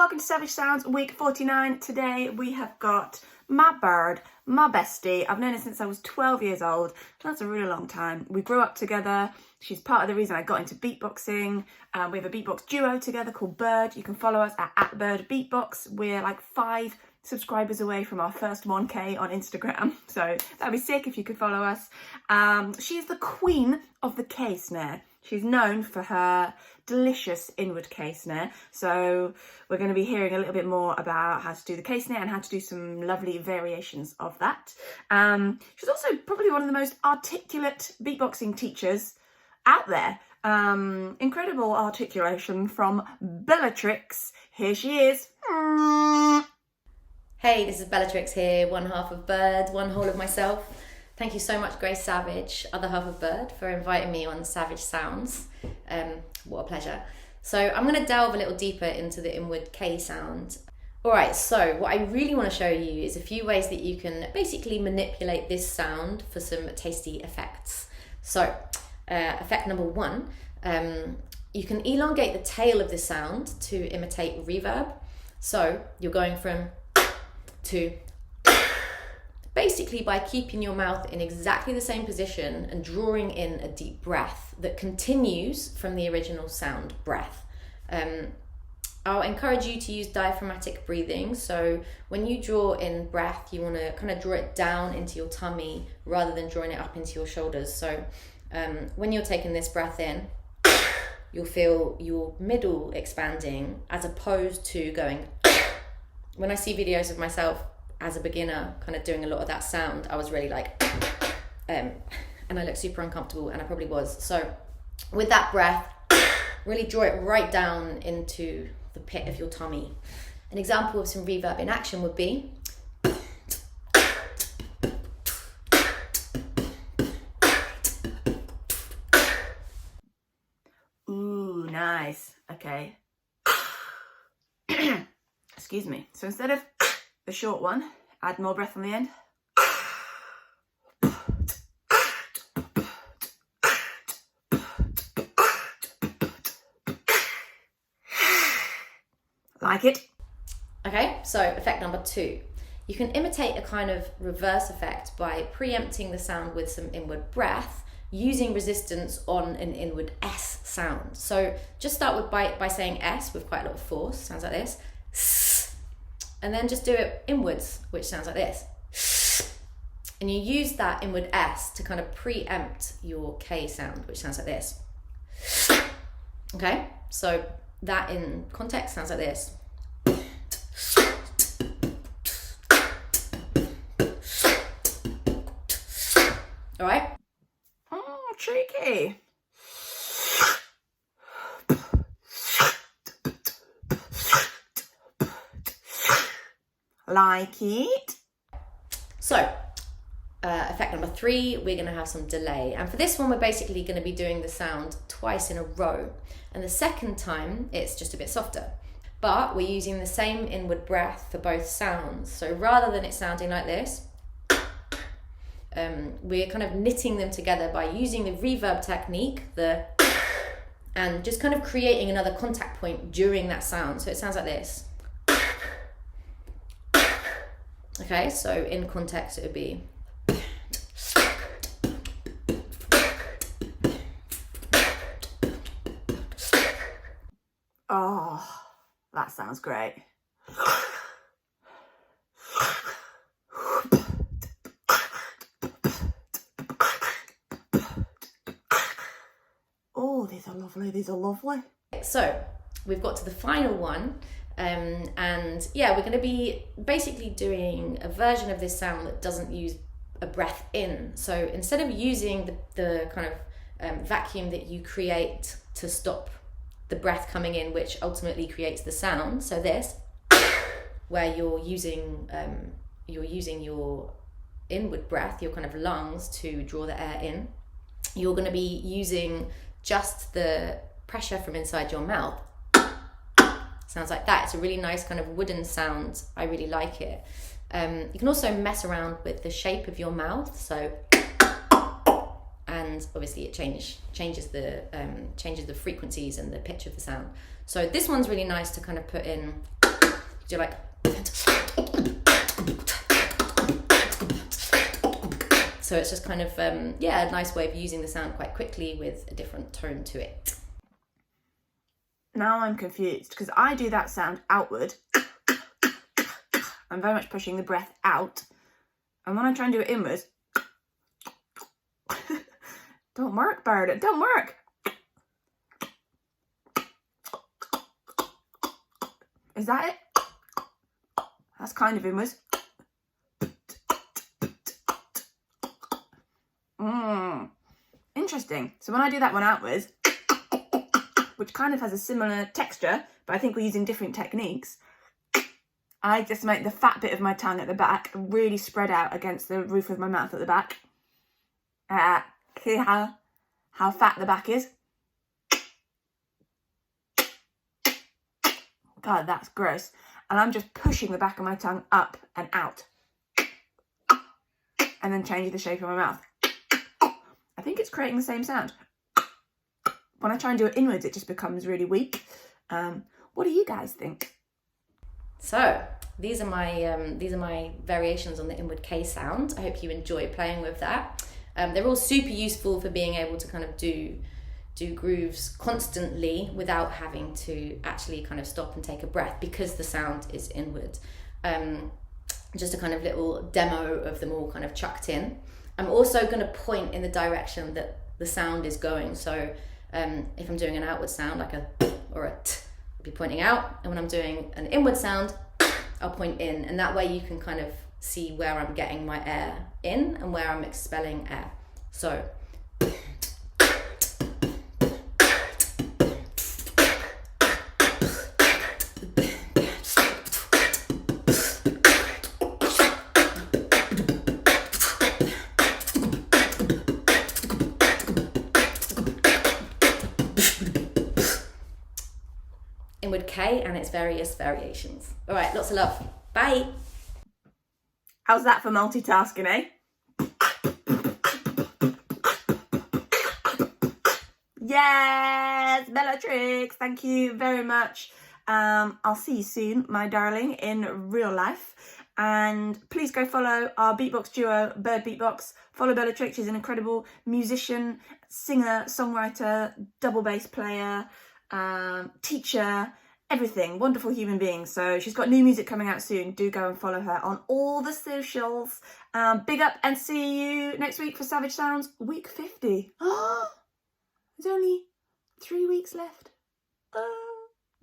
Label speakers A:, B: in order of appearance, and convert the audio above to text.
A: welcome to Savage Sounds week 49. Today we have got my bird, my bestie. I've known her since I was 12 years old. That's a really long time. We grew up together. She's part of the reason I got into beatboxing. We have a beatbox duo together called Bird. You can follow us at Bird Beatbox. We're like 5 subscribers away from our first 1k on Instagram, so that'd be sick if you could follow us. She's the queen of the K snare. She's known for her delicious inward K snare, so we're going to be hearing a little bit more about how to do the K snare and how to do some lovely variations of that. She's also probably one of the most articulate beatboxing teachers out there. Incredible articulation from Bellatrix. Here she is.
B: Hey, this is Bellatrix here, one half of Bird, one whole of myself. Thank you so much, Grace Savage, other half of Bird, for inviting me on Savage Sounds. What a pleasure. So I'm going to delve a little deeper into the inward K sound. Alright, so what I really want to show you is a few ways that you can basically manipulate this sound for some tasty effects. So, effect number 1, you can elongate the tail of this sound to imitate reverb. So you're going from to basically by keeping your mouth in exactly the same position and drawing in a deep breath that continues from the original sound breath. I'll encourage you to use diaphragmatic breathing. So when you draw in breath, you want to kind of draw it down into your tummy rather than drawing it up into your shoulders. So when you're taking this breath in, you'll feel your middle expanding as opposed to going. When I see videos of myself as a beginner kind of doing a lot of that sound, I was really like, and I look super uncomfortable, and I probably was. So with that breath, really draw it right down into the pit of your tummy. An example of some reverb in action would be,
A: ooh, nice. Okay. Excuse me. So instead of the short one, add more breath on the end. Like it?
B: Okay, so effect number 2. You can imitate a kind of reverse effect by preempting the sound with some inward breath, using resistance on an inward S sound. So just start with by saying S with quite a lot of force. Sounds like this. And then just do it inwards, which sounds like this. And you use that inward S to kind of preempt your K sound, which sounds like this. Okay, so that in context sounds like this. All right?
A: Oh, cheeky. Like it.
B: So, effect number 3, we're going to have some delay. And for this one, we're basically going to be doing the sound twice in a row. And the second time, it's just a bit softer. But we're using the same inward breath for both sounds. So rather than it sounding like this, we're kind of knitting them together by using the reverb technique, and just kind of creating another contact point during that sound. So it sounds like this. Okay, so in context it would be.
A: Oh, that sounds great. Oh, these are lovely, these are lovely.
B: So we've got to the final one. And yeah, we're going to be basically doing a version of this sound that doesn't use a breath in. So instead of using the kind of vacuum that you create to stop the breath coming in, which ultimately creates the sound, so this, where you're using your inward breath, your kind of lungs, to draw the air in, you're going to be using just the pressure from inside your mouth. Sounds like that. It's a really nice kind of wooden sound. I really like it. You can also mess around with the shape of your mouth. So, and obviously it changes the frequencies and the pitch of the sound. So this one's really nice to kind of put in do like. So it's just kind of, a nice way of using the sound quite quickly with a different tone to it.
A: Now I'm confused because I do that sound outward. I'm very much pushing the breath out. And when I try and do it inwards, don't work, bird, it don't work. Is that it? That's kind of inwards. Interesting. So when I do that one outwards, which kind of has a similar texture, but I think we're using different techniques, I just make the fat bit of my tongue at the back really spread out against the roof of my mouth at the back. See how fat the back is? God, that's gross. And I'm just pushing the back of my tongue up and out. And then changing the shape of my mouth. I think it's creating the same sound. When I try and do it inwards, it just becomes really weak. What do you guys think?
B: So these are my variations on the inward K sound. I hope you enjoy playing with that. They're all super useful for being able to kind of do grooves constantly without having to actually kind of stop and take a breath because the sound is inward. Just a kind of little demo of them all kind of chucked in. I'm also going to point in the direction that the sound is going. So if I'm doing an outward sound like a or a t, I'll be pointing out. And when I'm doing an inward sound, I'll point in. And that way you can kind of see where I'm getting my air in and where I'm expelling air. So inward K and its various variations. All right, lots of love. Bye.
A: How's that for multitasking, eh? Yes, Bellatrix, thank you very much. I'll see you soon, my darling, in real life. And please go follow our beatbox duo, Bird Beatbox. Follow Bellatrix, she's an incredible musician, singer, songwriter, double bass player, teacher, everything. Wonderful human being. So she's got new music coming out soon. Do go and follow her on all the socials. Big up and see you next week for Savage Sounds week 50. There's only 3 weeks left.